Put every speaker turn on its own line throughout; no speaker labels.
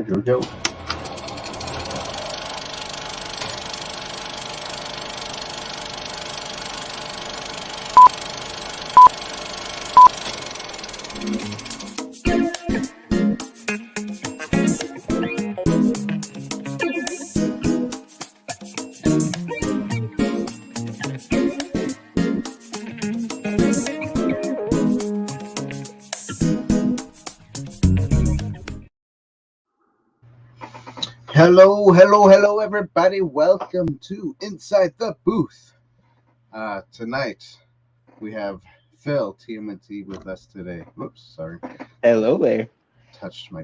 Here we go. Hello, everybody. Welcome to Inside the Booth. Tonight, we have Phil, TMNT, with us today. Whoops, sorry.
Hello there.
Touched my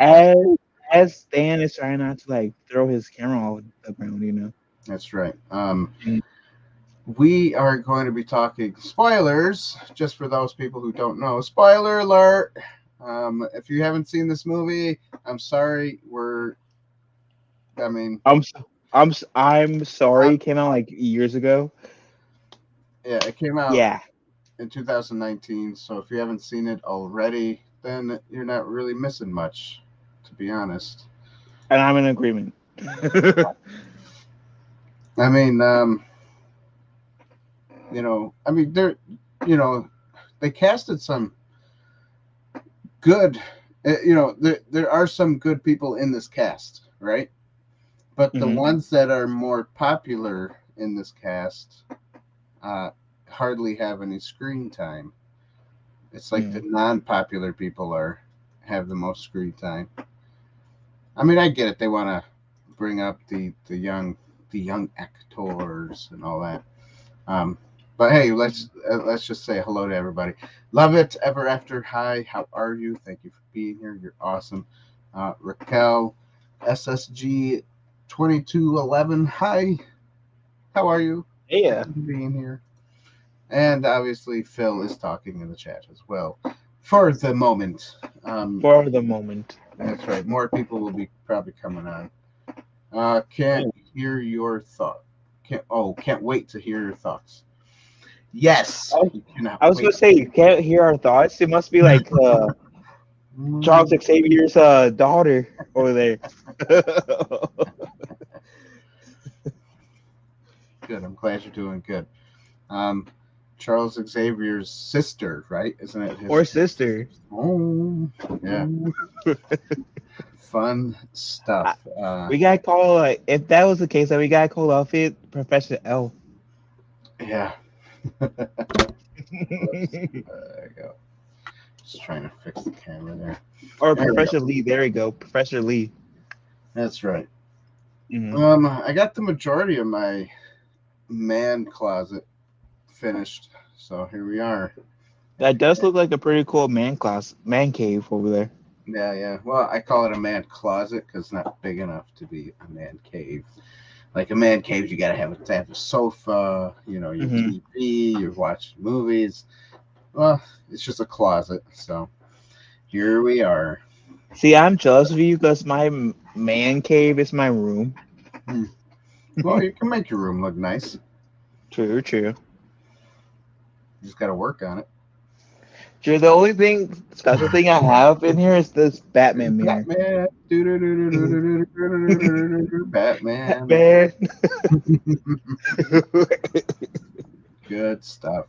As Stan is trying not to throw his camera off the ground,
That's right. We are going to be talking spoilers, just for those people who don't know. Spoiler alert! If you haven't seen this movie, I'm sorry.
I'm sorry. It came out years ago.
Yeah, it came out
Yeah,
in 2019. So if you haven't seen it already, then you're not really missing much, to be honest.
and I'm in agreement.
I mean, they're, they casted some good, there are some good people in this cast, right? But the ones that are more popular in this cast hardly have any screen time. It's like the non-popular people have the most screen time. I mean, I get it. They want to bring up the young actors and all that. But hey, let's just say hello to everybody. Love it ever after. Hi, how are you? Thank you for being here. You're awesome. Raquel, SSG 2211. Hi, how are you?
Yeah.
Thank you for being here. And obviously, Phil is talking in the chat as well. For the moment.
For the moment.
That's right. More people will be probably coming on. Can't hear your thought. Can't wait to hear your thoughts. Yes.
I was going to say, you can't hear our thoughts. It must be like Charles Xavier's daughter over there.
Good. I'm glad you're doing good. Charles Xavier's sister, right? Isn't it?
Or sister.
Oh, yeah. Fun stuff.
We got to call, if that was the case, then we got to call off it Professor L.
Yeah. There you go. Just trying to fix the camera there.
Or Professor Lee. There we go. Professor Lee.
That's right.
Mm-hmm.
I got the majority of my man closet finished, so here we are.
That does look like a pretty cool man cave over there.
Yeah. Well, I call it a man closet because it's not big enough to be a man cave. Like a man cave, you gotta have a sofa, your TV, you're watching movies. Well, it's just a closet, so here we are.
See, I'm jealous of you because my man cave is my room.
Well, you can make your room look nice.
True.
You just gotta work on it.
Sure, the only special thing I have in here is this Batman mirror.
Batman. Good stuff.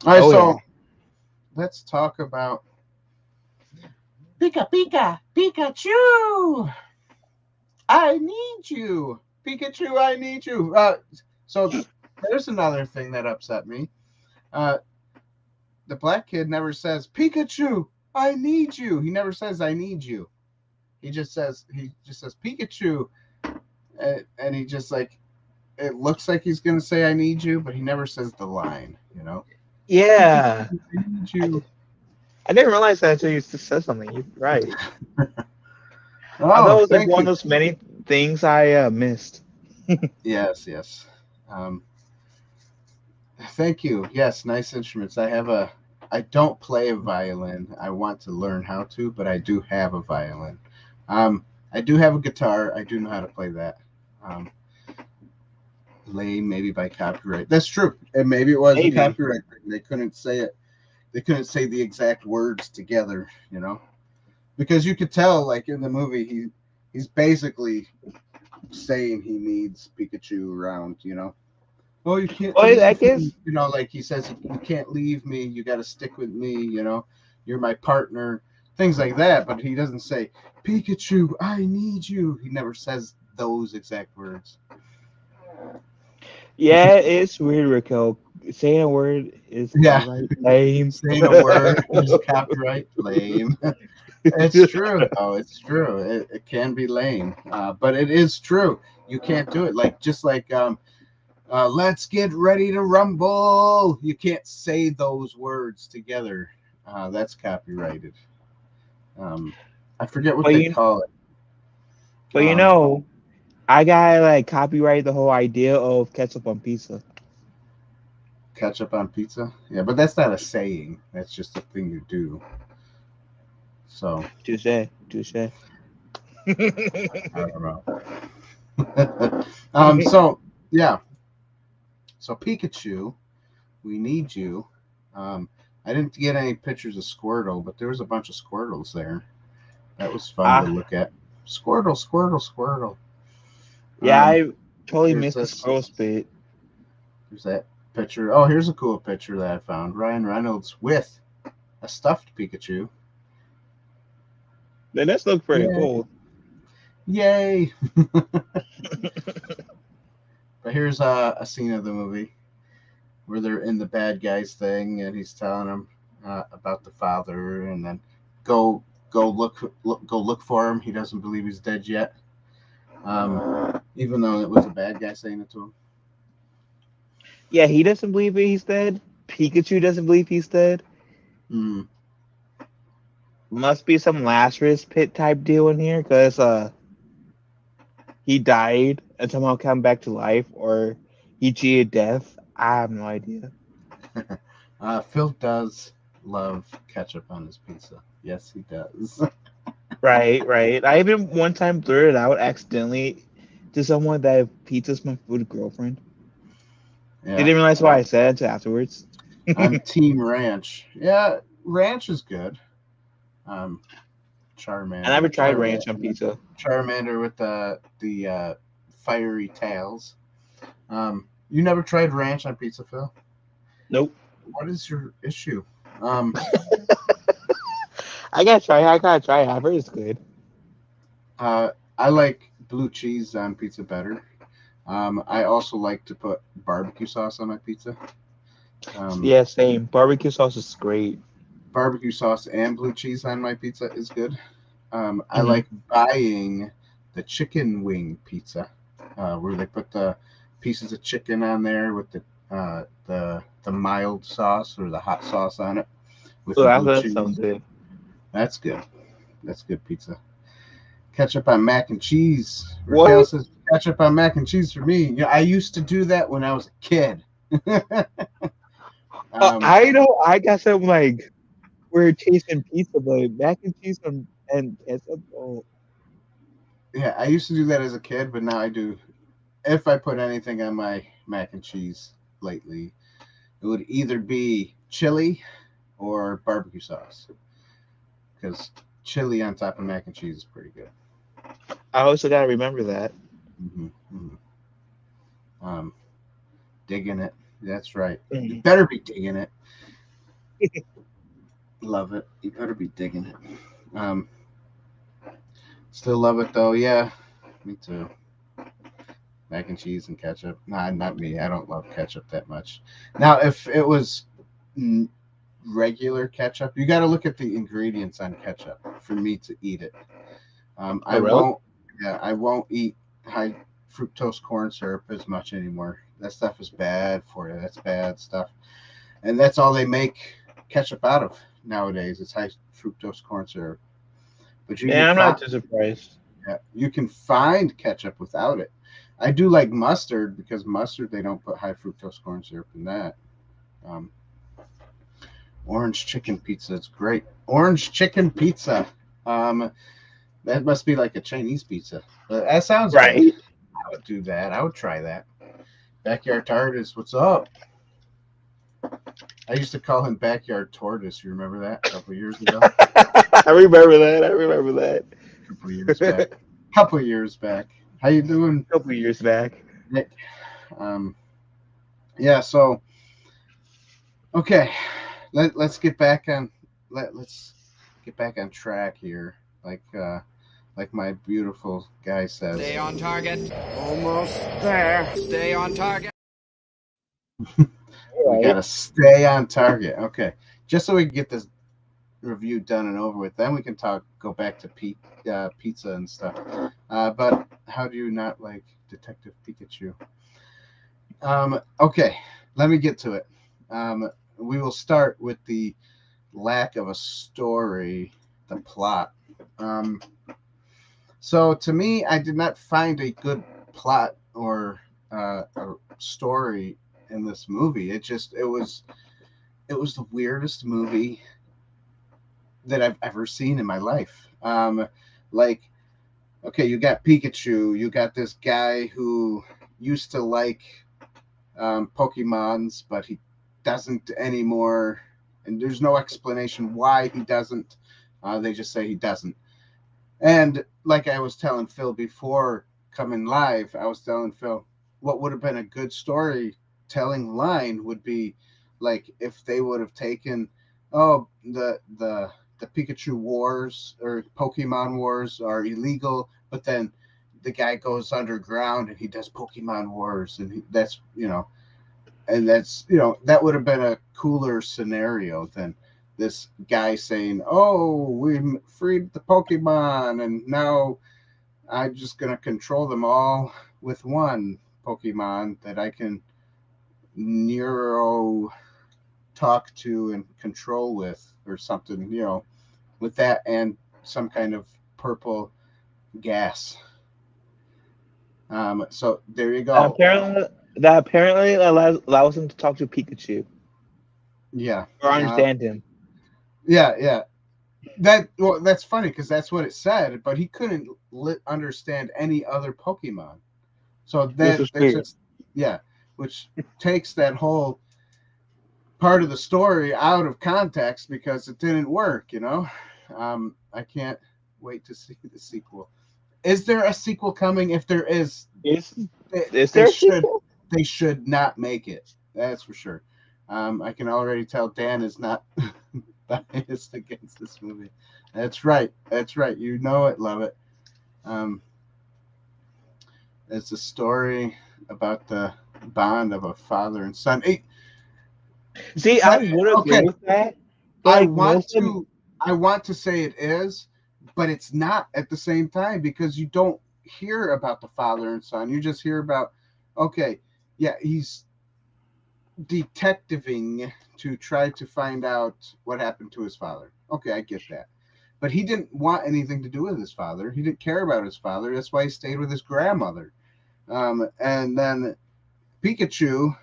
All right, so let's talk about Pikachu. I need you. Pikachu, I need you. So there's another thing that upset me. The black kid never says, Pikachu, I need you. He never says, I need you. He just says Pikachu. And he just it looks like he's going to say, I need you, but he never says the line,
Yeah.
I need you.
I didn't realize that until you said something. You're right.
Oh,
I thought it was one of those many things I missed.
Yes. Thank you. Yes, nice instruments. I don't play a violin. I want to learn how to, but I do have a violin. I do have a guitar. I do know how to play that. Lame, maybe by copyright. That's true. And maybe it was a copyright. They couldn't say it. They couldn't say the exact words together, because you could tell, like in the movie, he's basically saying he needs Pikachu around, Oh, you can't
Well, I
leave
guess.
me. Like he says, you can't leave me. You got to stick with me. You're my partner. Things like that. But he doesn't say, Pikachu, I need you. He never says those exact words.
Yeah, it's weird, Raquel. Saying a word is copyright lame.
Saying a word is copyright lame. It's true, though. It's true. It can be lame, but it is true. You can't do it. Just like let's get ready to rumble. You can't say those words together. That's copyrighted. I forget what
But
they call it.
But I gotta copyright the whole idea of ketchup on pizza.
Ketchup on pizza? Yeah, but that's not a saying. That's just a thing you do. So.
Touche.
I don't know. So yeah. So Pikachu, we need you. I didn't get any pictures of Squirtle, but there was a bunch of Squirtles there. That was fun to look at. Squirtle.
Yeah, I totally missed the Squirtle spit.
There's that picture. Oh, here's a cool picture that I found. Ryan Reynolds with a stuffed Pikachu.
Then this looks pretty cool.
Yay! But here's a scene of the movie where they're in the bad guys thing, and he's telling them about the father, and then go look for him. He doesn't believe he's dead yet, even though it was a bad guy saying it to him.
Yeah, he doesn't believe he's dead. Pikachu doesn't believe he's dead. Must be some Lazarus pit type deal in here, because he died and somehow come back to life, or he cheated death. I have no idea.
Phil does love ketchup on his pizza. Yes, he does.
Right. I even one time blurted out accidentally to someone that pizza's my food girlfriend.
Yeah.
They didn't realize why I said it until afterwards.
I'm Team Ranch. Yeah, Ranch is good. Charmander.
I never tried ranch on pizza.
Charmander with the fiery tails. You never tried ranch on pizza, Phil?
Nope.
What is your issue?
I gotta try it. I've heard it's good.
I like blue cheese on pizza better. I also like to put barbecue sauce on my pizza.
Yeah, same. Barbecue sauce is great.
Barbecue sauce and blue cheese on my pizza is good. I like buying the chicken wing pizza, where they put the pieces of chicken on there with the mild sauce or the hot sauce on it. With the blue cheese.
Sounds good.
That's good. That's good pizza. Ketchup on mac and cheese.
What?
Raquel says ketchup on mac and cheese for me. Yeah, I used to do that when I was a kid.
I know. I got some we're chasing pizza, but mac and cheese and ketchup. Oh.
Yeah, I used to do that as a kid, but now I do. If I put anything on my mac and cheese lately, it would either be chili or barbecue sauce. Because chili on top of mac and cheese is pretty good.
I also gotta remember that.
Digging it. That's right. You better be digging it. Love it. You better be digging it. Still love it though. Yeah, me too. Mac and cheese and ketchup. Nah, not me. I don't love ketchup that much. Now, if it was regular ketchup, you got to look at the ingredients on ketchup for me to eat it. I won't. Yeah, I won't eat high fructose corn syrup as much anymore. That stuff is bad for you. That's bad stuff, and that's all they make ketchup out of nowadays. It's high fructose corn syrup. But
I'm not too surprised.
Yeah, you can find ketchup without it. I do like mustard because mustard they don't put high fructose corn syrup in that. Orange chicken pizza is great. Orange chicken pizza. That must be like a Chinese pizza. But that sounds
right.
Good. I would do that. I would try that. Backyard Tortoise, what's up? I used to call him Backyard Tortoise. You remember that a couple of years ago?
I remember that.
A couple of years back. couple years back. How you doing,
A couple years back.
Nick? Yeah. So okay, let's get back on let's get back on track here. Like my beautiful guy says.
Stay on target. Almost there. Stay on target.
We gotta stay on target. Okay, just so we can get this review done and over with. Then we can go back to pizza and stuff. But how do you not like Detective Pikachu? Okay, let me get to it. We will start with the lack of a story, the plot. So to me, I did not find a good plot or a story in this movie. It was the weirdest movie that I've ever seen in my life. Like, okay, you got Pikachu, you got this guy who used to like Pokemons, but he doesn't anymore, and there's no explanation why he doesn't. They just say he doesn't. And like I was telling Phil before coming live, I was telling Phil what would have been a good storytelling line would be like if they would have taken the Pikachu wars or Pokemon wars are illegal, but then the guy goes underground and he does Pokemon wars, and that's that would have been a cooler scenario than this guy saying, "Oh, we freed the Pokemon, and now I'm just gonna control them all with one Pokemon that I can neuro talk to and control with, or something, with that and some kind of purple gas." So there you go.
Apparently allows him to talk to Pikachu.
Yeah.
Or understand him.
Yeah. That's funny because that's what it said, but he couldn't understand any other Pokemon. So that's just which takes that whole part of the story out of context because it didn't work. I can't wait to see the sequel. Is there a sequel coming? If there is there a sequel? They should not make it. That's for sure. I can already tell Dan is not biased against this movie. That's right. You know it, love it. It's a story about the bond of a father and son.
See, I would agree with that.
I want to say it is, but it's not at the same time because you don't hear about the father and son. You just hear about, okay, yeah, he's detectiving to try to find out what happened to his father. Okay, I get that. But he didn't want anything to do with his father. He didn't care about his father. That's why he stayed with his grandmother. And then Pikachu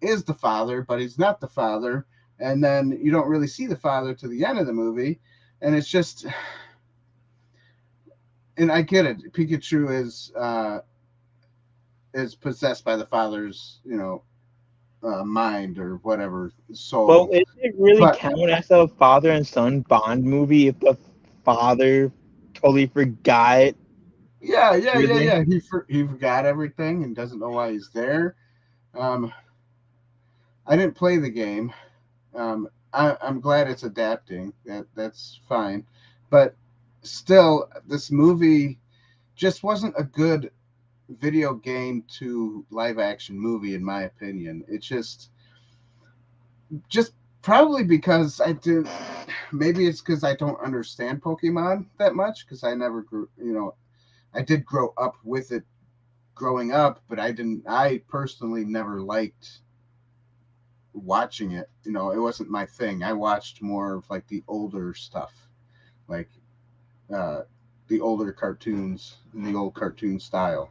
is the father, but he's not the father. And then you don't really see the father to the end of the movie. And it's just, and I get it. Pikachu is possessed by the father's, mind or whatever, soul.
Well, is it really count as a father and son bond movie if the father totally forgot?
Yeah. He forgot everything and doesn't know why he's there. I didn't play the game. I'm glad it's adapting. That's fine, but still, this movie just wasn't a good video game to live action movie, in my opinion. It's just probably because I did. Maybe it's because I don't understand Pokemon that much because I never grew. I did grow up with it growing up, but I personally never liked watching it. It wasn't my thing. I watched more of like the older stuff, like the older cartoons in the old cartoon style.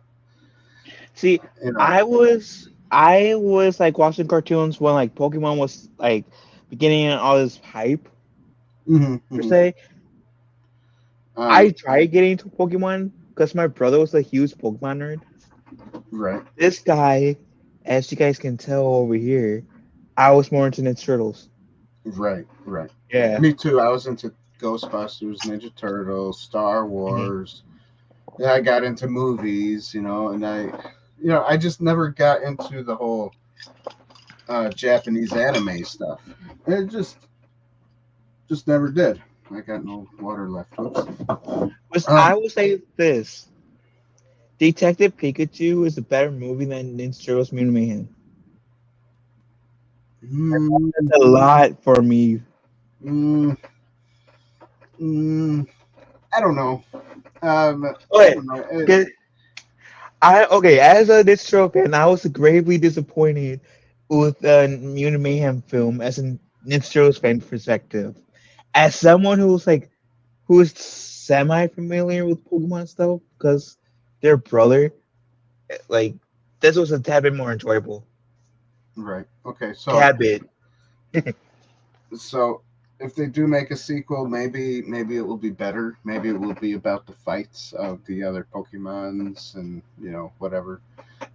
See, I was like watching cartoons when like Pokemon was like beginning all this hype per se. I tried getting into Pokemon because my brother was a huge Pokemon nerd.
Right.
This guy, as you guys can tell over here, I was more into Ninja Turtles.
Right.
Yeah.
Me too. I was into Ghostbusters, Ninja Turtles, Star Wars. I got into movies, and I just never got into the whole Japanese anime stuff. It just never did. I got no water left.
I will say this: Detective Pikachu is a better movie than Ninja Turtles: Mutant Mayhem. That's a lot for me.
Mm, mm, I don't know. I
Okay,
don't know.
okay. As a Ninja Turtle fan, I was gravely disappointed with the Mutant Mayhem film as a Ninja Turtles fan perspective. As someone who is semi familiar with Pokemon stuff because their brother, like this was a tad bit more enjoyable.
Right. Okay.
Tad bit.
So if they do make a sequel, maybe it will be better. Maybe it will be about the fights of the other Pokemons and whatever.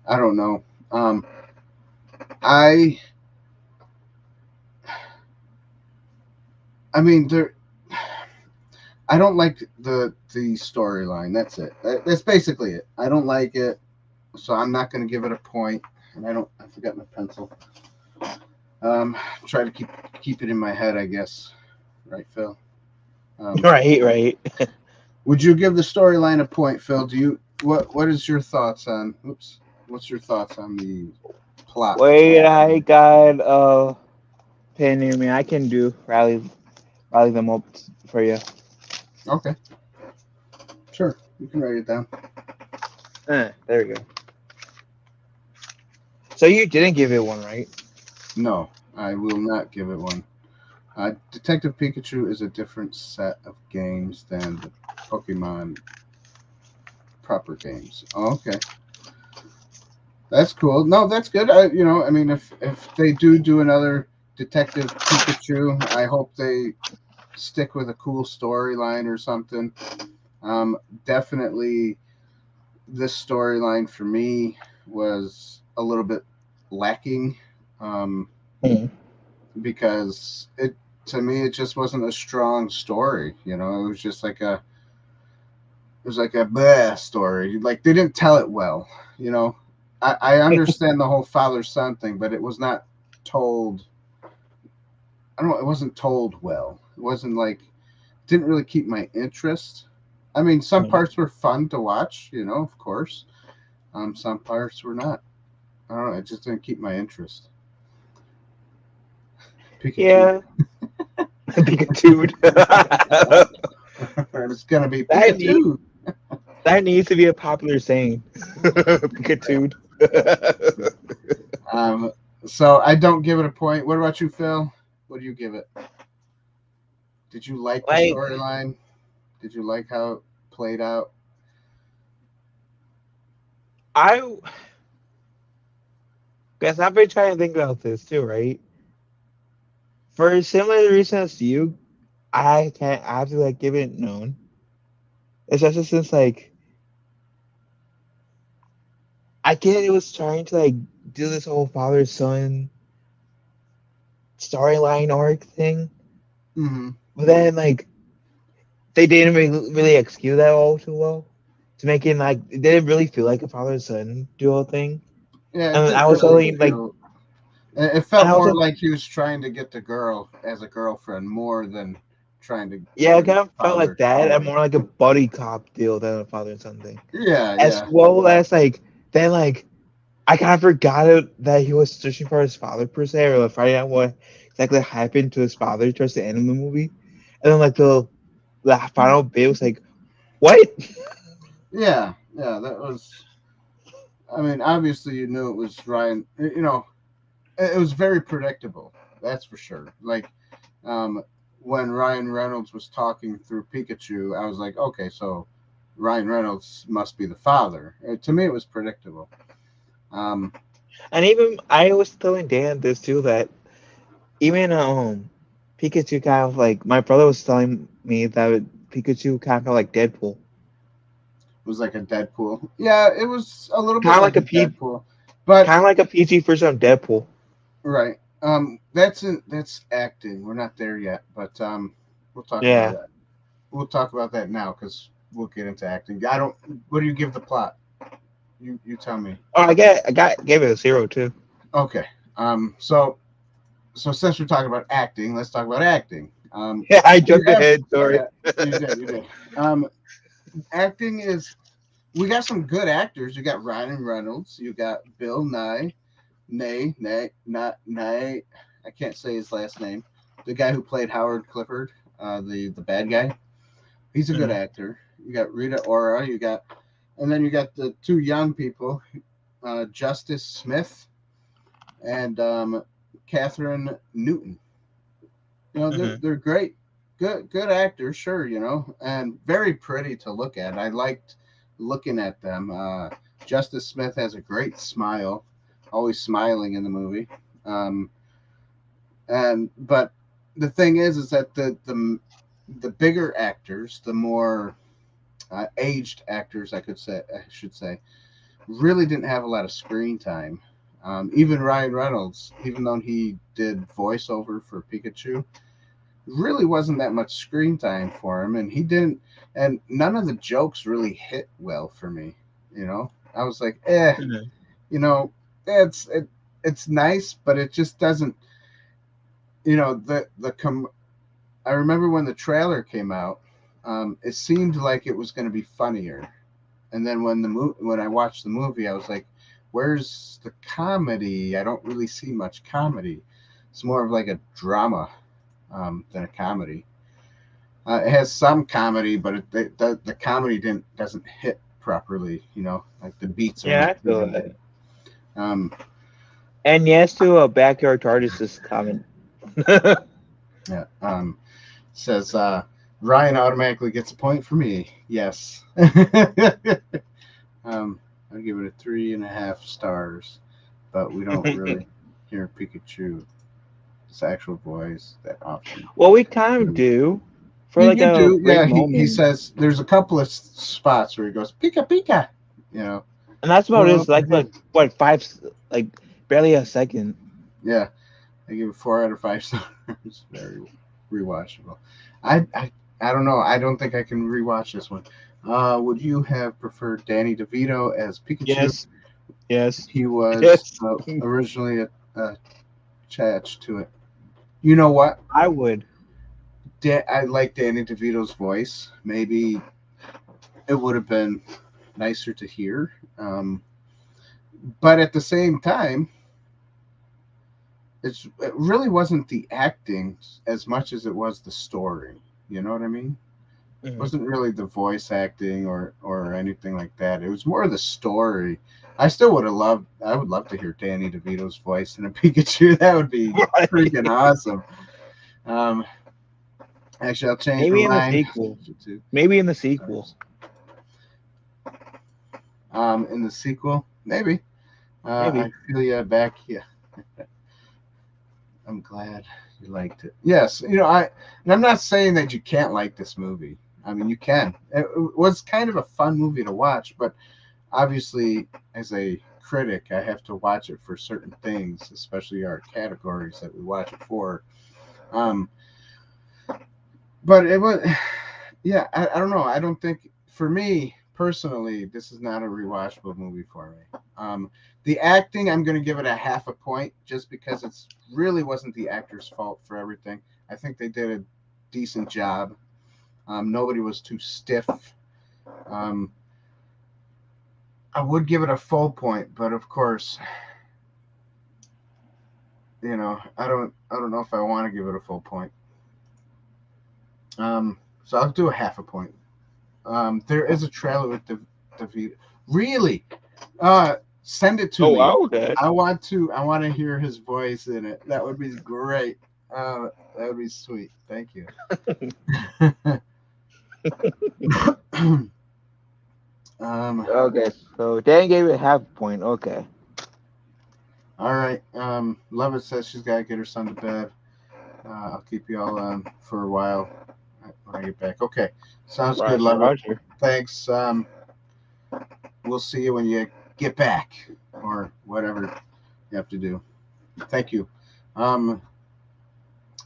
I don't know. I I mean there. I don't like the storyline. That's it. That's basically it. I don't like it, so I'm not going to give it a point. And I forgot my pencil. Try to keep it in my head, I guess. Right, Phil?
Right.
Would you give the storyline a point, Phil? What is your thoughts on? Oops. What's your thoughts on the plot?
Wait, I got a pen near me. I can rally them up for you.
Okay, sure. You can write it down.
There we go. So you didn't give it one, right?
No, I will not give it one. Detective Pikachu is a different set of games than the Pokemon proper games. Oh, okay, that's cool. No, that's good. I mean, if they do another Detective Pikachu, I hope they stick with a cool storyline or something. Definitely, this storyline for me was a little bit lacking, because to me it just wasn't a strong story. It was just like a bleh story. Like they didn't tell it well. You know, I understand the whole father son thing, but it was not told. I don't know. It wasn't told well. It wasn't like didn't really keep my interest. I mean, some parts were fun to watch. Of course. Some parts were not. I don't know. It just didn't keep my interest. Pikachu.
Yeah. Pikachu.
It's gonna be Pikachu.
That needs to be a popular saying. Pikachu.
So I don't give it a point. What about you, Phil? What do you give it? Did you like the storyline? Did you like how it played out?
I guess I've been trying to think about this too, right? For similar reasons to you, I have to give it known. Especially since I get it was trying to do this whole father son storyline arc thing.
Mm-hmm.
But then they didn't really execute that all too well. To make it it didn't really feel like a father son duo thing.
Yeah, it
And
didn't
I was
really
only
feel. It felt more like he was trying to get the girl as a girlfriend more than trying to.
Yeah, it kind of felt like that, and more like a buddy cop deal than a father and son thing.
Yeah,
As well as then I kind of forgot that he was searching for his father per se, or finding out what exactly happened to his father towards the end of the movie, and then the final bit was what?
Yeah, that was. I mean, obviously, you knew it was Ryan. It was very predictable. That's for sure. When Ryan Reynolds was talking through Pikachu, I was like, okay, so Ryan Reynolds must be the father. To me, it was predictable.
And even I was telling Dan this too, that even Pikachu kind of my brother was telling me that Pikachu kind of felt like Deadpool.
It was like a Deadpool. Yeah, it was a little bit
Kind of
like a Deadpool, but
kind of like a PG version of Deadpool.
right. That's acting. We're not there yet, but we'll talk about
Yeah.
that. We'll talk about that now because we'll get into acting. What do you give the plot? You tell me.
Oh, gave it a 0 too.
Okay. So since we're talking about acting, let's talk about acting.
Yeah, I jumped ahead. Sorry.
Yeah, you did. Acting is. We got some good actors. You got Ryan Reynolds. You got Bill Nye. Not Nye. I can't say his last name. The guy who played Howard Clifford, the bad guy. He's a good actor. You got Rita Ora. And then you got the two young people, Justice Smith and Catherine Newton. They're great, good actors, sure, and very pretty to look at. I liked looking at them. Justice Smith has a great smile, always smiling in the movie. But the thing is that the bigger actors, the more aged actors, I should say, really didn't have a lot of screen time. Even Ryan Reynolds, even though he did voiceover for Pikachu, really wasn't that much screen time for him, and none of the jokes really hit well for me. I was like, it's nice, but it just doesn't. I remember when the trailer came out, it seemed like it was going to be funnier, and then when I watched the movie, I was like, where's the comedy? I don't really see much comedy. It's more of like a drama than a comedy. It has some comedy, but the comedy doesn't hit properly. Like the beats are.
Yeah, I feel that. And yes to a backyard tortoise comment.
Yeah. Says Ryan automatically gets a point for me. Yes. I'll give it a 3.5 stars, but we don't really hear Pikachu's actual voice that often.
Well, we kind of do. For like
you
a
do, yeah.
Moment.
He says there's a couple of spots where he goes Pika Pika,
and that's about it. Like what 5, like barely a second.
Yeah, I give it 4 out of 5 stars. Very rewatchable. I don't know. I don't think I can rewatch this one. Would you have preferred Danny DeVito as Pikachu?
Yes.
He was originally attached to it. You know what?
I would.
I like Danny DeVito's voice. Maybe it would have been nicer to hear. But at the same time, it really wasn't the acting as much as it was the story. You know what I mean? It wasn't really the voice acting or anything like that. It was more the story. I would love to hear Danny DeVito's voice in a Pikachu. That would be freaking awesome. Actually, I'll change
Maybe
my
in the sequel. Maybe in the sequel.
In the sequel, maybe.
Maybe.
I feel you back here. I'm glad you liked it. Yes, I'm not saying that you can't like this movie. I mean, you can. It was kind of a fun movie to watch, but obviously, as a critic, I have to watch it for certain things, especially our categories that we watch it for. But it was, yeah, I don't know. I don't think, for me personally, this is not a rewatchable movie for me. The acting, I'm going to give it a 0.5 point just because it really wasn't the actor's fault for everything. I think they did a decent job. Nobody was too stiff. I would give it a full point, but of course, I don't know if I want to give it a full point. So I'll do a 0.5 point. There is a trailer with DeVito. Really? Send it to me.
Okay.
I want to hear his voice in it. That would be great. That would be sweet. Thank you.
Okay, so Dan gave it 0.5 point. Okay.
All right. Lovett says she's got to get her son to bed. I'll keep you all on for a while when I get back. Okay. Sounds good, Lovett.
Roger.
Thanks. We'll see you when you get back or whatever you have to do. Thank you.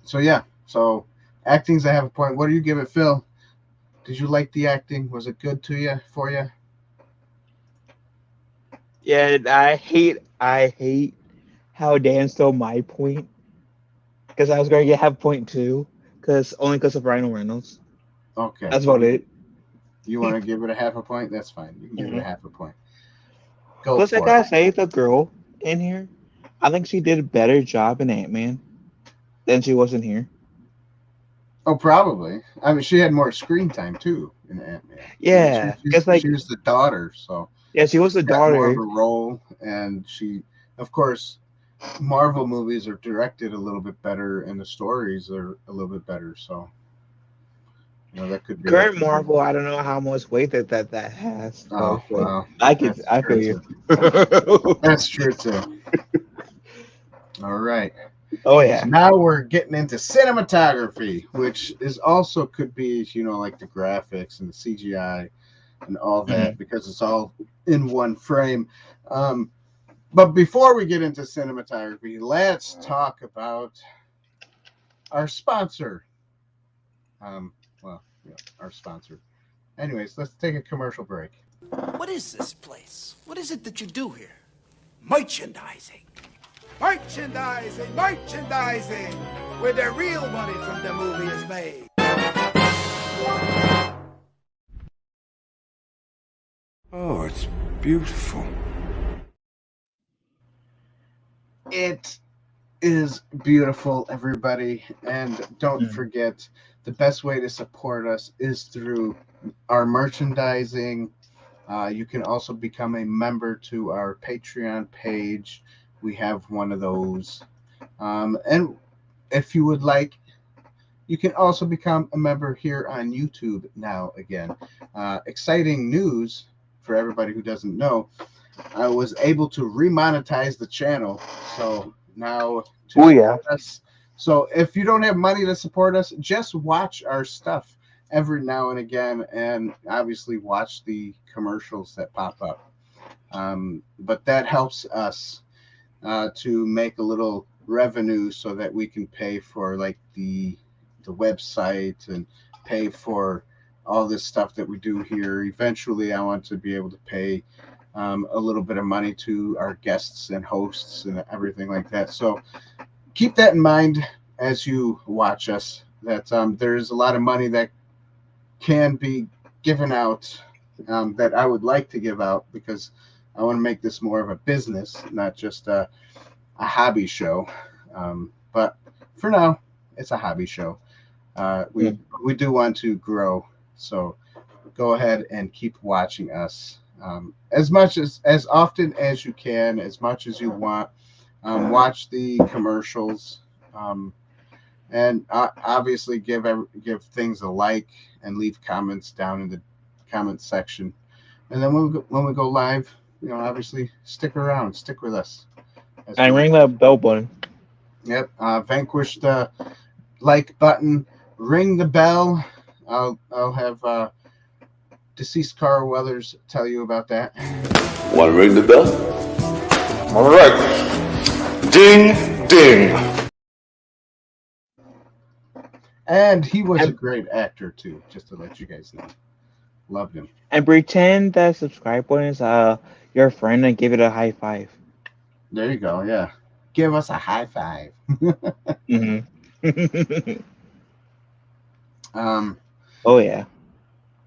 So acting's a 0.5 point. What do you give it, Phil? Did you like the acting? Was it good for you?
Yeah, I hate how Dan stole my point because I was going to have point two because of Ryan Reynolds.
Okay.
That's about it.
You want to give it a half a point? That's fine. You can give it a half a point. Go
Plus, I
for
gotta
it.
say, the girl in here, I think she did a better job in Ant-Man than she was in here.
Oh, probably. I mean, she had more screen time too in Ant-Man.
Yeah, because like,
She was the daughter, so
yeah, she was the
she got more of
daughter.
a role, and she, of course, Marvel movies are directed a little bit better, and the stories are a little bit better. So, that could be it.
Current Marvel, I don't know how much weight that has.
Oh,
But
well, that's
I
true
feel you.
too. That's true too. All right.
Oh
So
yeah.
now we're getting into cinematography, which is also could be, like the graphics and the CGI and all that, because it's all in one frame. But before we get into cinematography, let's talk about our sponsor. Our sponsor. Anyways, let's take a commercial break.
What is this place? What is it that you do here? Merchandising. Merchandising, merchandising, where the real money from the movie is made.
Oh, it's beautiful.
It is beautiful, everybody. And don't forget, the best way to support us is through our merchandising. You can also become a member to our Patreon page. We have one of those. And if you would like, you can also become a member here on YouTube now again. Exciting news for everybody who doesn't know. I was able to remonetize the channel. So now to support us. So if you don't have money to support us, just watch our stuff every now and again, and obviously watch the commercials that pop up. But that helps us to make a little revenue so that we can pay for like the website and pay for all this stuff that we do here. Eventually, I want to be able to pay a little bit of money to our guests and hosts and everything like that. So keep that in mind as you watch us, that there's a lot of money that can be given out that I would like to give out, because I want to make this more of a business, not just a hobby show. But for now, it's a hobby show. We do want to grow, so go ahead and keep watching us as much as often as you can, as much as you want. Watch the commercials, and obviously give things a like and leave comments down in the comment section. And then when we go live, obviously stick around, stick with us.
And ring that bell button.
Yep. Vanquish the like button. Ring the bell. I'll have deceased Carl Weathers tell you about that.
Want to ring the bell? All right. Ding, ding.
And he was a great actor too, just to let you guys know. Loved him.
And pretend that subscribe button is your friend and give it a high five.
There you go. Yeah. Give us a high five.
Oh yeah.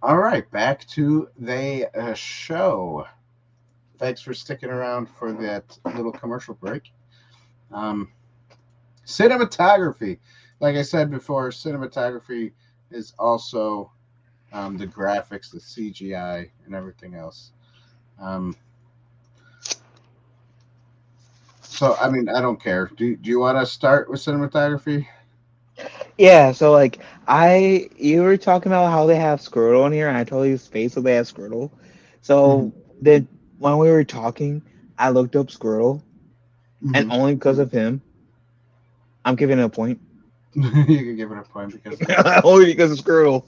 All right, back to the show. Thanks for sticking around for that little commercial break. Cinematography. Like I said before, cinematography is also the graphics, the CGI, and everything else. So, I mean, I don't care. Do you want to start with cinematography?
Yeah, so like you were talking about how they have Squirtle in here, and I told you space so they have Squirtle. So then when we were talking, I looked up Squirtle, and only because of him, I'm giving it a point.
You can give it a point because
only because of Squirtle.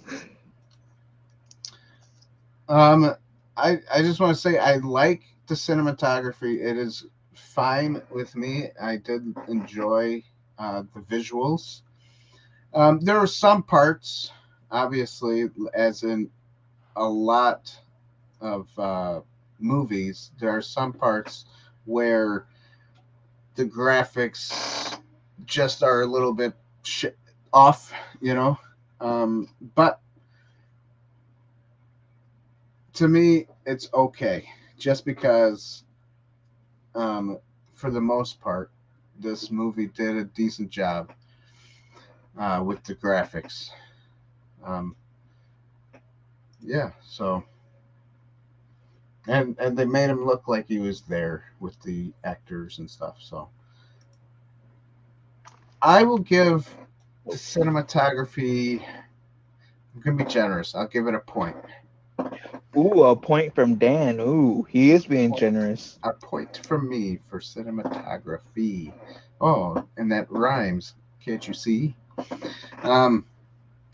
I just want to say I like the cinematography. It is fine with me. I did enjoy the visuals. There were some parts obviously, as in a lot of movies, there are some parts where the graphics just are a little bit off, but to me, it's okay, just because for the most part, this movie did a decent job with the graphics. Yeah, so and they made him look like he was there with the actors and stuff. So I will give the cinematography. I'm gonna be generous. I'll give it a point.
Ooh, a point from Dan. Ooh, he is being generous.
A point from me for cinematography. Oh, and that rhymes. Can't you see?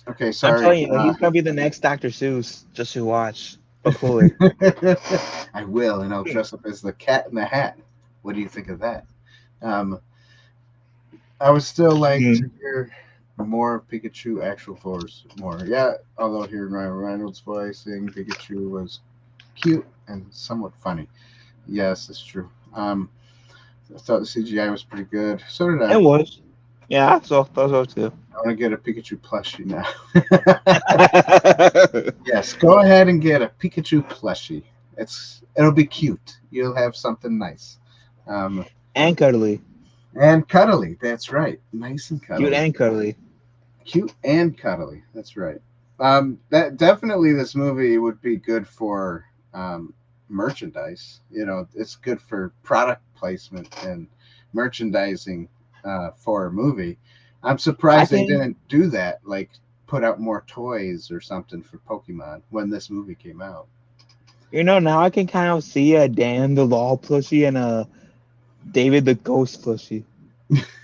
Okay, sorry.
I'm telling you, he's gonna be the next Dr. Seuss. Just to watch. But cooler.
I will, and I'll dress up as the Cat in the Hat. What do you think of that? I would still like to hear more Pikachu actual force. More, yeah. Although hearing Ryan Reynolds voicing Pikachu was cute and somewhat funny. Yes, that's true. I thought the CGI was pretty good. So did I.
It was. Yeah, so those are too.
I want to get a Pikachu plushie now. Yes, go ahead and get a Pikachu plushie. It'll be cute. You'll have something nice.
And cuddly.
And cuddly. That's right. Nice and cuddly.
Cute and cuddly.
Cute and cuddly. That's right. That definitely this movie would be good for merchandise. It's good for product placement and merchandising for a movie. I'm surprised they didn't do that, like put out more toys or something for Pokemon when this movie came out.
Now I can kind of see a Dan the Law plushie and a David the Ghost plushie.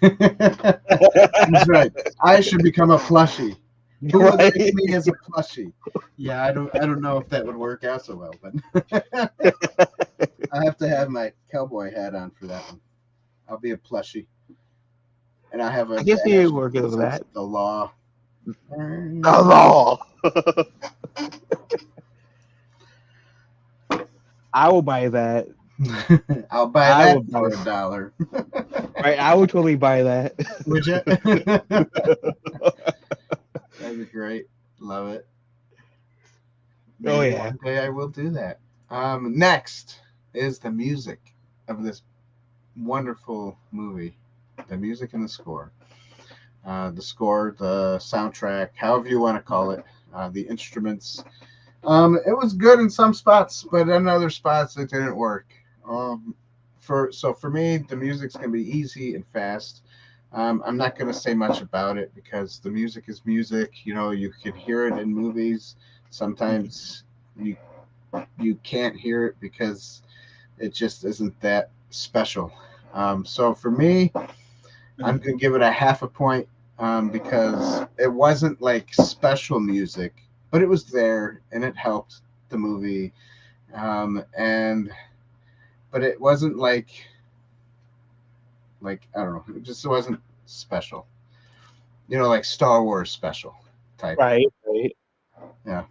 That's right. I should become a plushie. Who would like me as a plushie? Yeah, I don't know if that would work out so well, but I have to have my cowboy hat on for that one. I'll be a plushie. And I have a.
I guess you work with that.
The law.
The law. I will buy that.
I'll buy that for $1.
Right, I would totally buy that.
Would you? That'd be great. Love it. Maybe
Oh yeah.
One day I will do that. Next is the music of this wonderful movie. The music and the score. The soundtrack, however you want to call it, the instruments. It was good in some spots, but in other spots it didn't work. For me, the music's gonna be easy and fast. I'm not gonna say much about it because the music is music. You can hear it in movies. Sometimes you can't hear it because it just isn't that special. So for me, I'm going to give it a half a point because it wasn't like special music, but it was there and it helped the movie. But it wasn't like I don't know, it just wasn't special. Like Star Wars special type.
Right.
Yeah.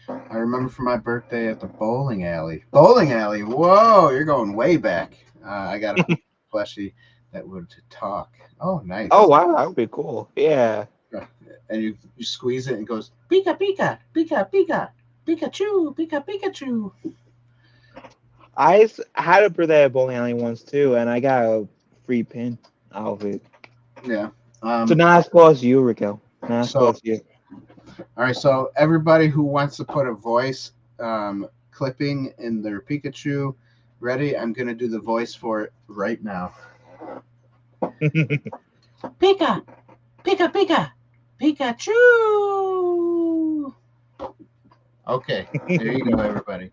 I remember for my birthday at the bowling alley. Bowling alley. Whoa, you're going way back. I got a plushie that would talk. Oh, nice.
Oh, wow, that would be cool. Yeah.
And you squeeze it and it goes Pika Pika Pika Pika Pikachu Pika Pikachu.
I had a birthday at bowling alley once too, and I got a free pin out of it.
Yeah.
So not as close as you, Rico. Not as close as you.
All right, so everybody who wants to put a voice clipping in their Pikachu, ready? I'm going to do the voice for it right now. Pika, Pika, Pika, Pikachu. Okay, there you go, everybody.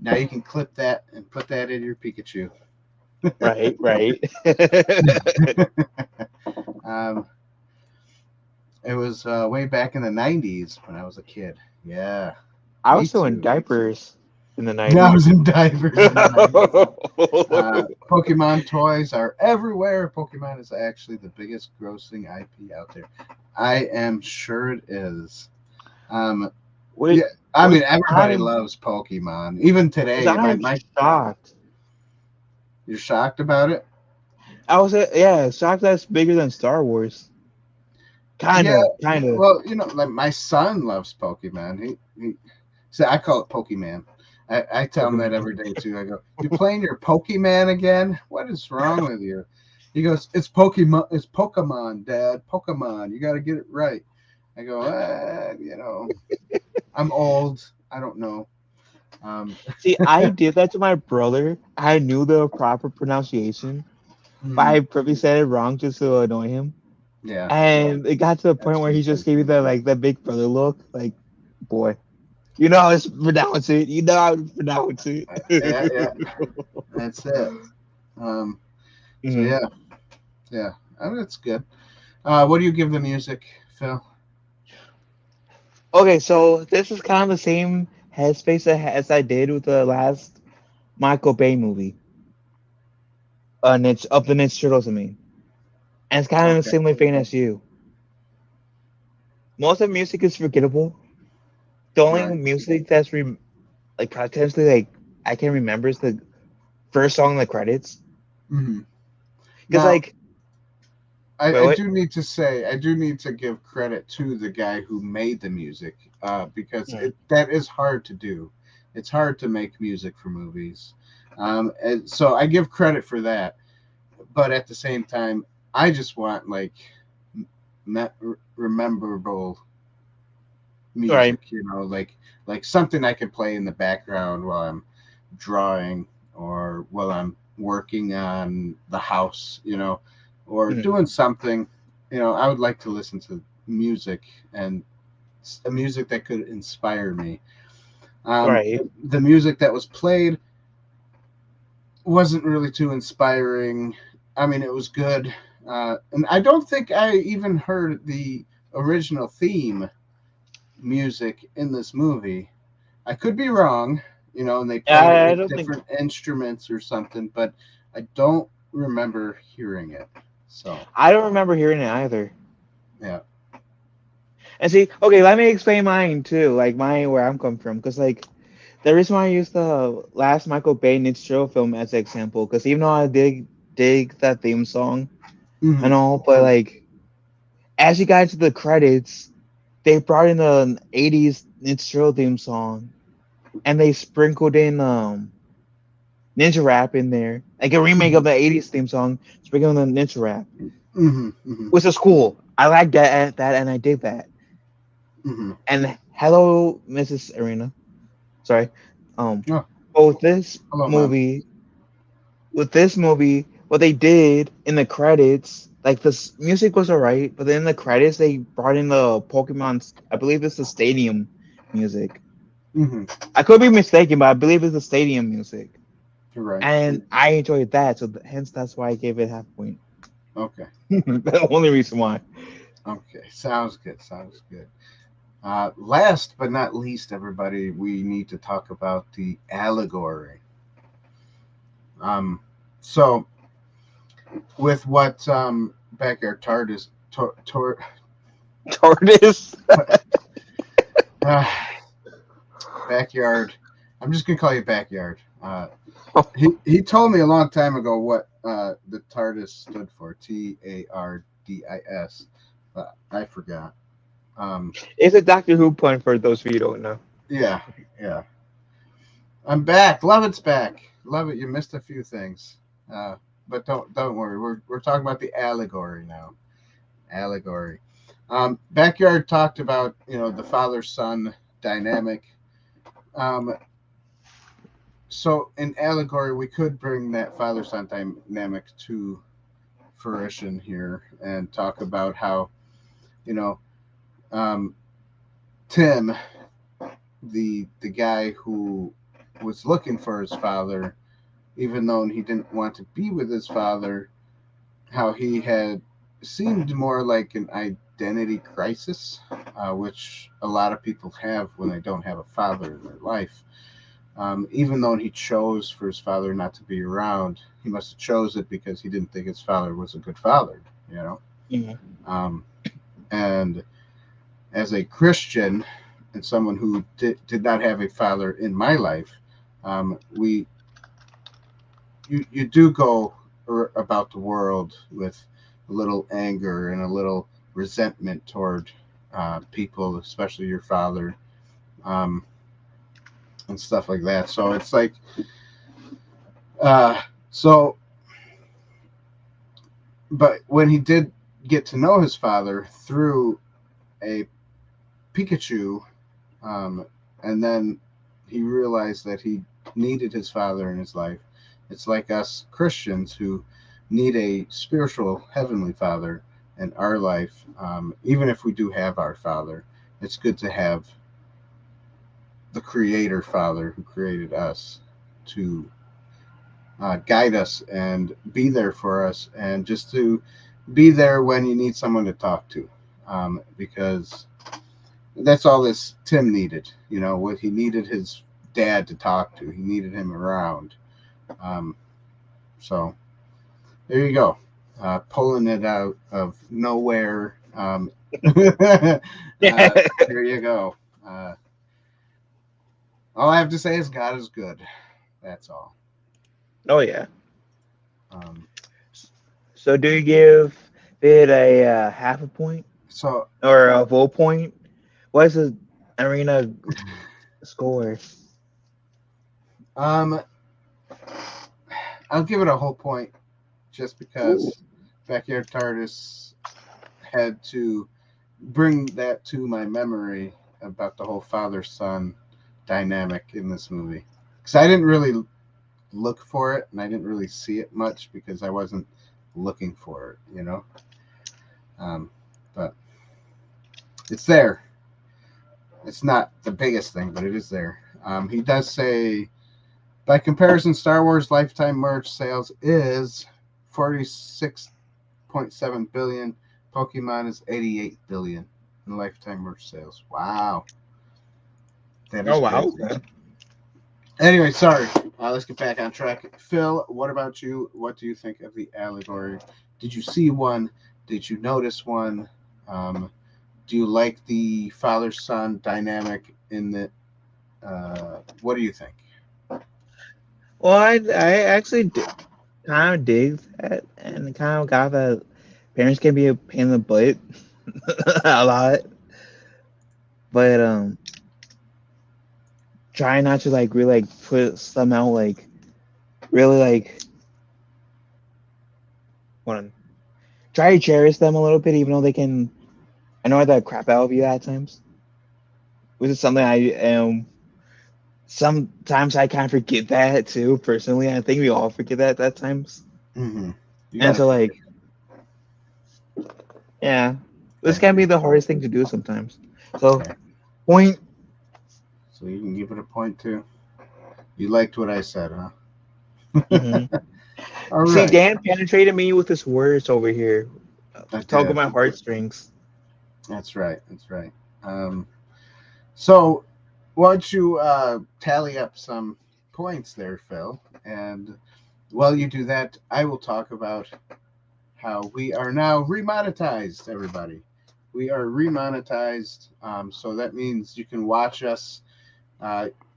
Now you can clip that and put that in your Pikachu.
Right.
It was way back in the 90s when I was a kid. Yeah.
I was still in diapers. in the 90s.
I was in diapers in the 90s. Pokemon toys are everywhere. Pokemon is actually the biggest grossing IP out there. I am sure it is. Yeah, I mean, everybody loves Pokemon. Even today,
I'm shocked.
You're shocked about it?
I was, shocked that's bigger than Star Wars. Kind of.
Well, like my son loves Pokemon. So I call it Pokemon. I tell him that every day too. I go, "You playing your Pokemon again? What is wrong with you?" He goes, "It's Pokemon. It's Pokemon, Dad. Pokemon. You got to get it right." I go, I'm old. I don't know.
See, I did that to my brother. I knew the proper pronunciation, but I probably said it wrong just to annoy him.
Yeah.
And it got to the point where he just gave me that big brother look, like, boy, you know how to pronounce it. You know how to pronounce it.
Yeah. That's it. So yeah. I mean, that's good. What do you give the music, Phil?
Okay, so this is kind of the same headspace as I did with the last Michael Bay movie. Of the Ninja Turtles, I mean. And it's kind of a similar vein as you. Most of the music is forgettable. The only music that's potentially I can remember is the first song in the credits. Because
I do need to give credit to the guy who made the music, because that is hard to do. It's hard to make music for movies, and so I give credit for that. But at the same time, I just want rememberable music, like something I can play in the background while I'm drawing or while I'm working on the house, or doing something. I would like to listen to music, and a music that could inspire me. The music that was played wasn't really too inspiring. I mean, it was good, and I don't think I even heard the original theme music in this movie. I could be wrong, and they play different instruments or something, but I don't remember hearing it. So
I don't remember hearing it either.
Yeah.
And see, okay, let me explain mine too, where I'm coming from, because the reason why I used the last Michael Bay Ninja Turtle film as an example, because even though I dig that theme song and all, but as you got to the credits, they brought in the '80s Ninja Turtle theme song, and they sprinkled in Ninja Rap in there, like a remake of the '80s theme song, sprinkling the Ninja Rap, which is cool. I like that, and I dig that. And hello, Mrs. Arena. Sorry. But with this movie, what they did in the credits, the music was alright, but then in the credits they brought in the Pokemon's. I believe it's the stadium music. I could be mistaken, but I believe it's the stadium music.
Right.
And I enjoyed that, so hence that's why I gave it half a point.
Okay.
The only reason why.
Okay, sounds good. Last but not least, everybody, we need to talk about the allegory. So with what Backyard Tortoise Backyard. I'm just gonna call you Backyard. He told me a long time ago what the TARDIS stood for. TARDIS. I forgot.
It's a Doctor Who pun for those of you who don't know.
Yeah. I'm back. Love it's back. Love it. You missed a few things, but don't worry. We're talking about the allegory now. Allegory. Backyard talked about the father-son dynamic. So in allegory, we could bring that father-son dynamic to fruition here and talk about how Tim, the guy who was looking for his father, even though he didn't want to be with his father, how he had seemed more like an identity crisis, which a lot of people have when they don't have a father in their life. even though he chose for his father not to be around, he must have chose it because he didn't think his father was a good father, you know?
Mm-hmm.
And as a Christian and someone who did not have a father in my life, you do go about the world with a little anger and a little resentment toward people, especially your father, and stuff like that. So it's like, but when he did get to know his father through a Pikachu, and then he realized that he needed his father in his life. It's like us Christians who need a spiritual heavenly father in our life. Even if we do have our father, it's good to have the creator father who created us to guide us and be there for us, and just to be there when you need someone to talk to, because that's all this Tim needed. You know, what he needed his dad to talk to. He needed him around. So there you go. Pulling it out of nowhere. There you go. All I have to say is God is good. That's all.
Oh yeah. So do you give it a half a point? Or a full point? What is the arena score?
I'll give it a whole point, just because Backyard Tortoise had to bring that to my memory about the whole father-son dynamic in this movie. Because I didn't really look for it, and I didn't really see it much because I wasn't looking for it, you know. But it's there. It's not the biggest thing, but it is there. He does say, by comparison, Star Wars lifetime merch sales is 46.7 billion. Pokemon is 88 billion in lifetime merch sales. Wow. That is
wow.
crazy. Anyway, sorry. Let's get back on track. Phil, what about you? What do you think of the allegory? Did you see one? Did you notice one? Do you like the father-son dynamic in the? What do you think?
Well, I actually kind of dig that, and kind of got that parents can be a pain in the butt a lot, but try not to like really like put some out like really like want try to cherish them a little bit, even though they can annoy the crap out of you at times. Which is something I am. Sometimes I kind of forget that too. Personally, I think we all forget that at times.
Mm-hmm.
And so, like, yeah, this can be the hardest thing to do sometimes. So, point.
So you can give it a point too. You liked what I said, huh?
Mm-hmm.
All
See,
right.
Dan penetrated me with his words over here. Talk about heartstrings.
That's right. That's right. So, why don't you tally up some points there, Phil? And while you do that, I will talk about how we are now remonetized, everybody. We are remonetized. So that means you can watch us.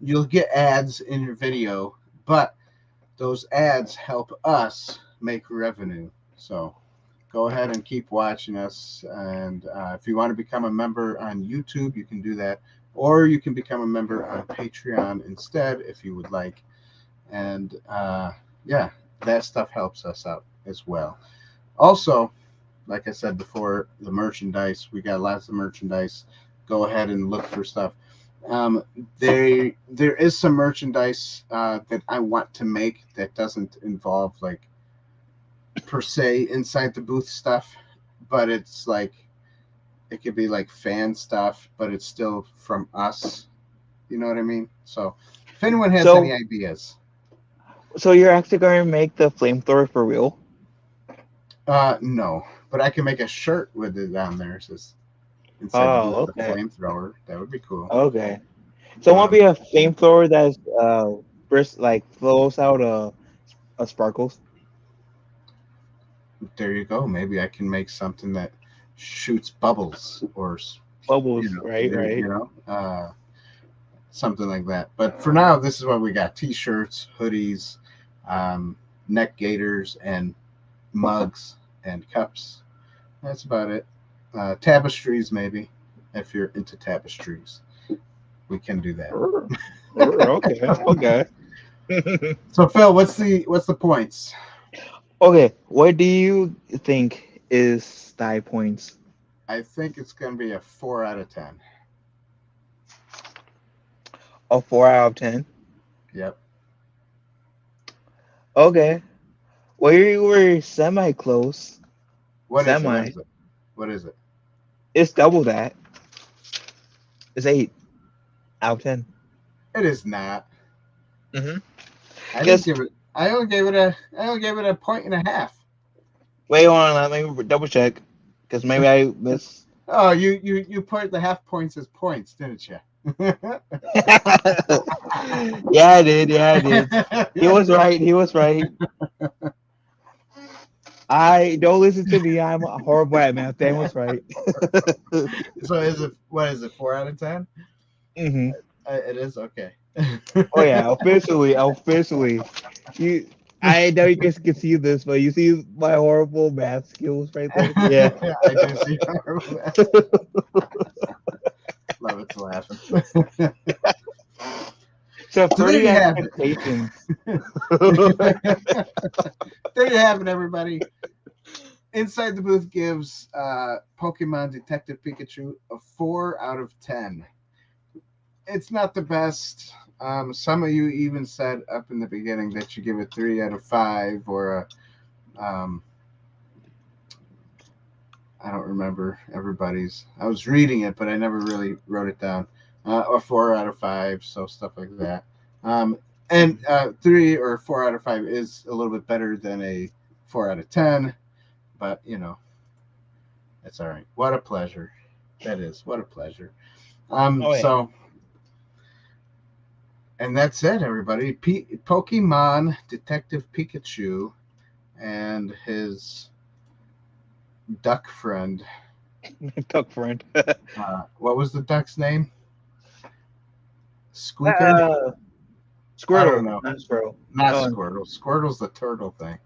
You'll get ads in your video, but those ads help us make revenue. So go ahead and keep watching us. And if you want to become a member on YouTube, you can do that. Or you can become a member on Patreon instead if you would like. And yeah, that stuff helps us out as well. Also, like I said before, the merchandise, we got lots of merchandise. Go ahead and look for stuff. There is some merchandise that I want to make that doesn't involve like per se inside the booth stuff, but it's like it could be like fan stuff, but it's still from us. You know what I mean? So if anyone has any ideas.
So you're actually going to make the flamethrower for real?
No, but I can make a shirt with it on there. It says inside the booth, the flamethrower. That would be cool.
Okay. So it won't be a flamethrower that's burst like flows out sparkles.
There you go. Maybe I can make something that shoots bubbles or
Bubbles, right.
something like that. But for now, this is what we got: t-shirts, hoodies, neck gaiters, and mugs and cups. That's about it. Tapestries, maybe, if you're into tapestries, we can do that.
Okay.
So Phil, what's the points?
Okay, what do you think is the high points?
I think it's going to be a 4 out of 10.
A 4 out of 10?
Yep.
Okay. Well, you were semi close.
What is it? What is it?
It's double that. It's 8 out of 10.
It is not.
Mm-hmm.
I only gave it a 1.5 points.
Wait, hold on, let me double check. Because maybe I missed.
Oh, you put the half points as points, didn't you?
Yeah, I did. He was right. I don't listen to me. I'm horrible at math. Dan was right.
So what is it? 4 out of 10?
Mm-hmm.
It is okay.
Oh yeah, officially. I know you guys can see this, but you see my horrible math skills right there. Yeah,
I do see horrible math. Love it, laughing.
So
there
30
you have
expectations.
There you have it, everybody. Inside the Booth gives Pokemon Detective Pikachu a 4 out of 10. It's not the best. Some of you even said up in the beginning that you give it 3 out of 5 or I don't remember everybody's. I was reading it, but I never really wrote it down. Or 4 out of 5, so stuff like that. And 3 or 4 out of 5 is a little bit better than a 4 out of 10, but it's all right. What a pleasure. That is. What a pleasure. So, and that's it, everybody. Pokemon Detective Pikachu and his duck friend. What was the duck's name? Squeaker?
Squirtle.
I don't know.
Not Squirtle.
Squirtle. Squirtle's the turtle thing.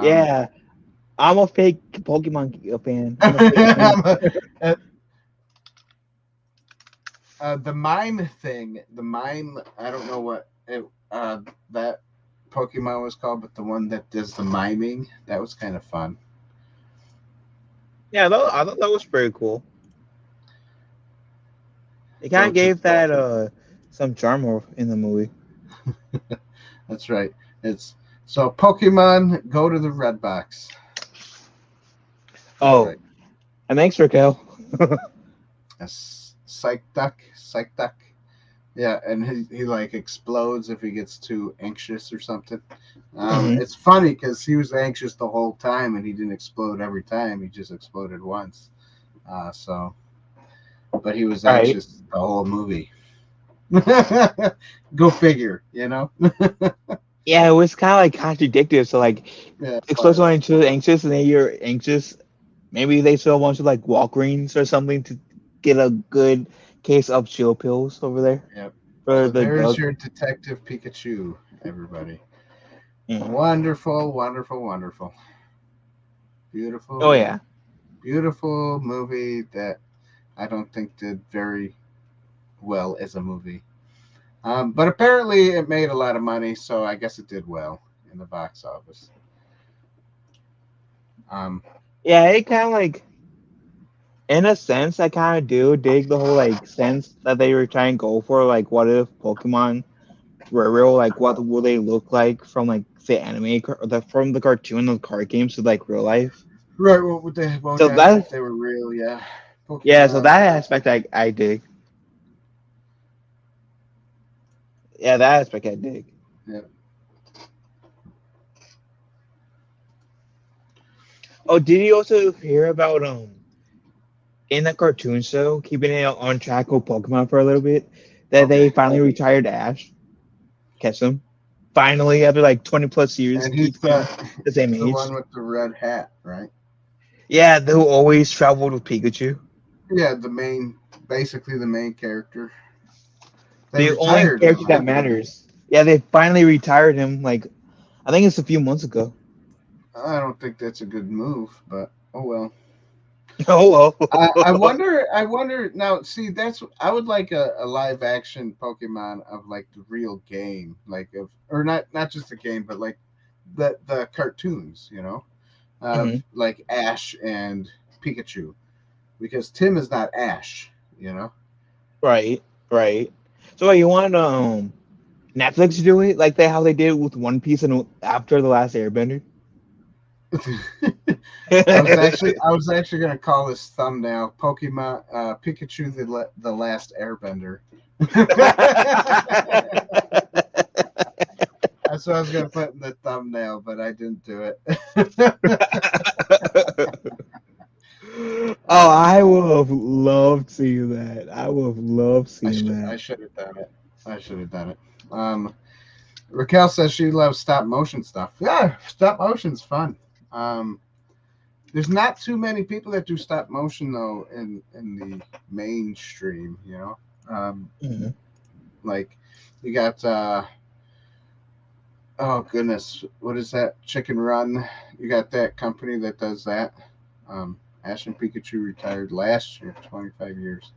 Yeah. I'm a fake Pokemon fan.
The mime thing. I don't know what that Pokemon was called, but the one that does the miming, that was kind of fun.
Yeah, I thought that was pretty cool. It kind of gave that some charm in the movie.
That's right. So Pokemon, go to the red box.
Oh, right. And thanks, Raquel.
Psych duck. Yeah, and he like explodes if he gets too anxious or something. It's funny because he was anxious the whole time and he didn't explode every time. He just exploded once. But he was anxious the whole movie. Go figure, Yeah,
it was kind of like contradictory. So like, explodes when you're anxious, and then you're anxious. Maybe they still want to like Walgreens or something to get a good case of chill pills over there.
Yep. So there's your Detective Pikachu, everybody. Wonderful, wonderful, wonderful. Beautiful.
Oh yeah.
Beautiful movie that I don't think did very well as a movie. But apparently it made a lot of money, so I guess it did well in the box office.
Yeah, it kind of like, in a sense, I kind of do dig the whole like sense that they were trying to go for. Like, what if Pokemon were real? Like, what will they look like from like the anime or from the cartoon and the card games to like real life?
Right. If they were real, yeah.
Pokemon. Yeah. So that aspect I dig. Yeah, that aspect I dig.
Yeah.
Oh, did you also hear about in the cartoon show, keeping it on track with Pokemon for a little bit? that they finally retired Ash. Catch them. Finally, after like 20 plus years,
And he's
the same
the
age.
one with the red hat, right?
Yeah, who always traveled with Pikachu.
Yeah, basically the main character.
The only character that matters. Yeah, they finally retired him. Like, I think it's a few months ago.
I don't think that's a good move, but oh well.
Oh well.
I wonder now. See, I would like a live action Pokemon of like the real game, like or not just the game, but like the cartoons, of like Ash and Pikachu, because Tim is not Ash,
Right. So you want Netflix to do it like how they did with One Piece and after the last Airbender?
I was actually gonna call this thumbnail Pokemon Pikachu the Last Airbender. That's what I was gonna put in the thumbnail, but I didn't do it.
Oh, I would have loved seeing that. I would have loved seeing that.
I should have done it. Raquel says she loves stop motion stuff. Yeah, stop motion's fun. There's not too many people that do stop motion though in the mainstream, Like you got oh goodness, what is that? Chicken Run. You got that company that does that. Ash and Pikachu retired last year, 25 years.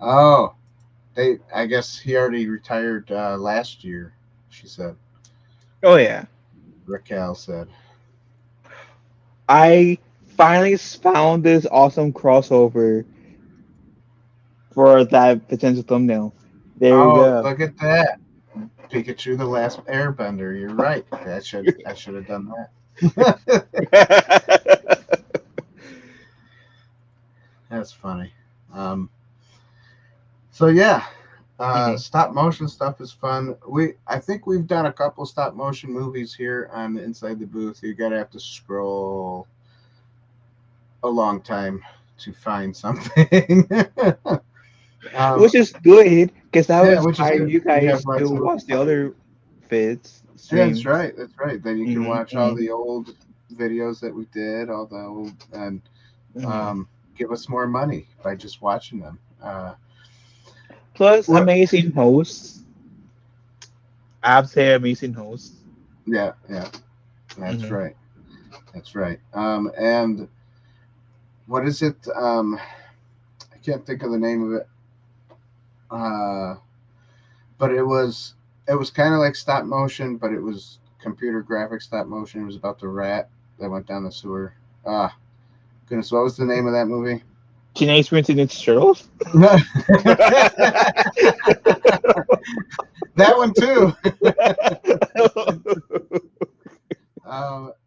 Oh, I guess he already retired last year, she said.
Oh yeah.
Raquel said.
I finally found this awesome crossover for that potential thumbnail. There you go.
Look at that. Pikachu the Last Airbender. You're right. I should have done that. That's funny. So yeah. Stop motion stuff is fun. I think we've done a couple stop motion movies here on Inside the Booth. You're gonna have to scroll a long time to find something.
Which is good because that was how you guys
right
still watch the other vids.
Yeah, that's right. Then you can watch all the old videos that we did, all the old, and give us more money by just watching them.
Plus, amazing hosts. I'd say amazing hosts.
Yeah, that's right. That's right. And what is it? I can't think of the name of it. But it was kind of like stop motion, but it was computer graphic stop motion. It was about the rat that went down the sewer. Goodness, what was the name of that movie?
Teenage Mutant Ninja Turtles?
That one too.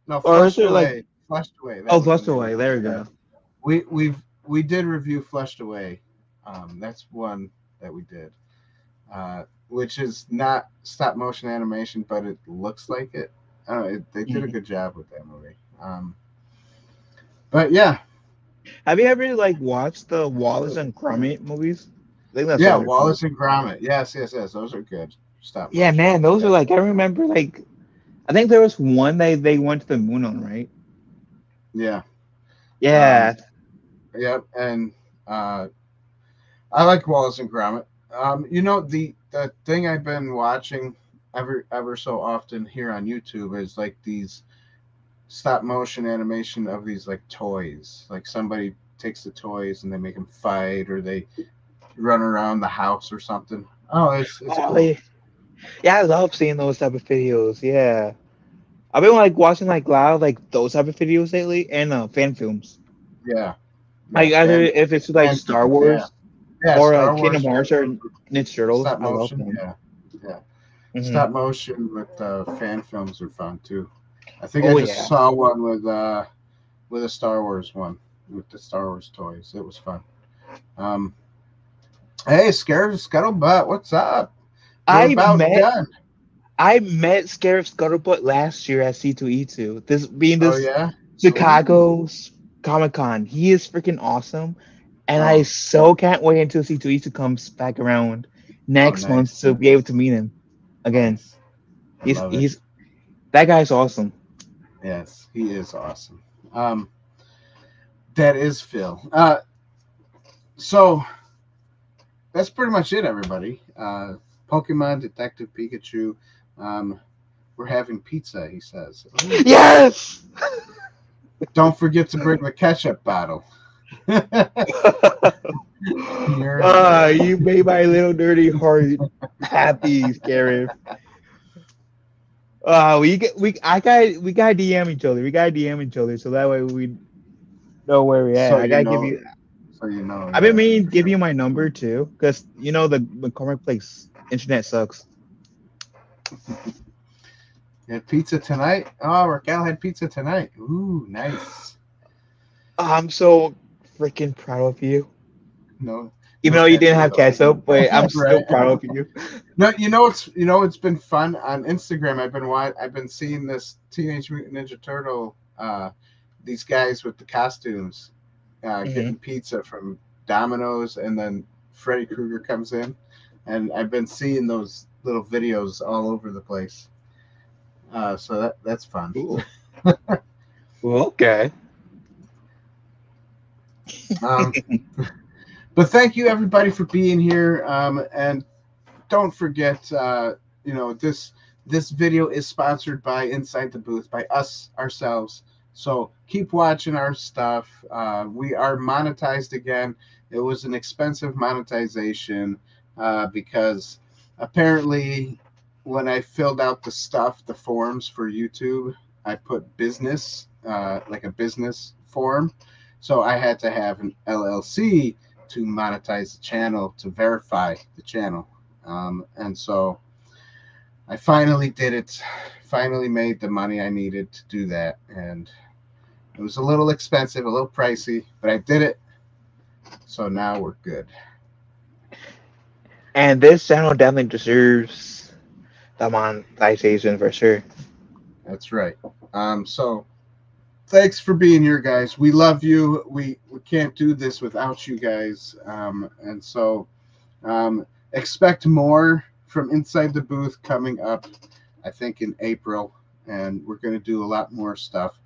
No, Flushed Away. Flushed Away.
Flushed Away. There we go.
We did review Flushed Away. That's one that we did, which is not stop motion animation, but it looks like it. They did a good job with that movie. But yeah.
Have you ever watched the Wallace and Gromit movies?
I think that's Wallace and Gromit. Yes. Those are good. Stop.
Yeah, man, those are I remember I think there was one they went to the moon on, right?
Yeah.
Yeah.
Yep, and I like Wallace and Gromit. The thing I've been watching ever so often here on YouTube is these stop motion animation of these toys. Like somebody takes the toys and they make them fight, or they run around the house or something. Oh, it's cool.
Yeah, I love seeing those type of videos. Yeah, I've been watching a lot of those type of videos lately, and fan films.
Yeah.
Either if it's Star Wars, or Kingdom Hearts or Ninja Turtles.
Stop motion. Yeah. Stop motion with fan films are fun too. I think I just saw one with a Star Wars one with the Star Wars toys. It was fun. Hey, Scarab Scuttlebutt, what's up?
I met Scarab Scuttlebutt last year at C2E2. This being Chicago's Comic-Con. He is freaking awesome. And I so can't wait until C2E2 comes back around next month to be able to meet him again.
Nice.
He's that guy's awesome.
Yes, he is awesome. That is Phil. So that's pretty much it, everybody. Pokemon Detective Pikachu. We're having pizza, he says. Ooh.
Yes!
Don't forget to bring the ketchup bottle.
You made my little dirty heart happy, Karen. We got DM each other. We got DM each other, so that way we know where we're at.
So
I gotta give you.
So you know.
I've been meaning to give you my number too, because you know the McCormick Place internet sucks.
You had pizza tonight? Oh, Raquel had pizza tonight. Ooh, nice.
I'm so freaking proud of you.
No.
Even though you didn't have ketchup, but I'm still proud of you.
No, it's been fun on Instagram. I've been seeing this Teenage Mutant Ninja Turtle, these guys with the costumes, getting pizza from Domino's, and then Freddy Krueger comes in, and I've been seeing those little videos all over the place. So that's fun.
Well, okay.
But thank you everybody for being here. And don't forget, this video is sponsored by Inside the Booth, by us ourselves. So keep watching our stuff. We are monetized again. It was an expensive monetization because apparently when I filled out the forms for YouTube, I put business, like a business form. So I had to have an LLC to monetize the channel, to verify the channel. And so I finally did it, finally made the money I needed to do that. And it was a little expensive, a little pricey, but I did it. So now we're good.
And this channel definitely deserves the monetization for sure.
That's right. So thanks for being here, guys. We love you. We can't do this without you guys. And so expect more from Inside the Booth coming up, I think, in April. And we're going to do a lot more stuff.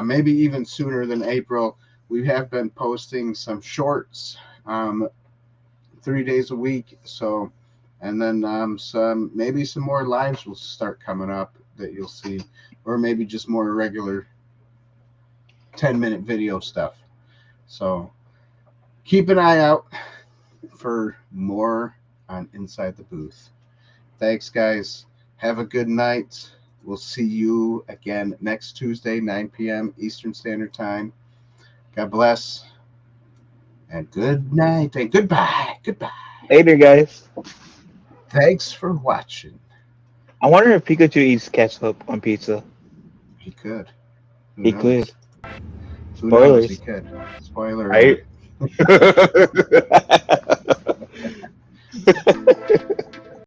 Maybe even sooner than April. We have been posting some shorts 3 days a week. So, and then maybe some more lives will start coming up that you'll see, or maybe just more regular 10-minute video stuff. So keep an eye out for more on Inside the Booth. Thanks, guys. Have a good night. We'll see you again next Tuesday, 9 p.m. Eastern Standard Time. God bless. And good night. And goodbye. Goodbye.
Later, guys.
Thanks for watching.
I wonder if Pikachu eats ketchup on pizza.
He could.
He could.
Who knows? He could. Spoiler.
Right?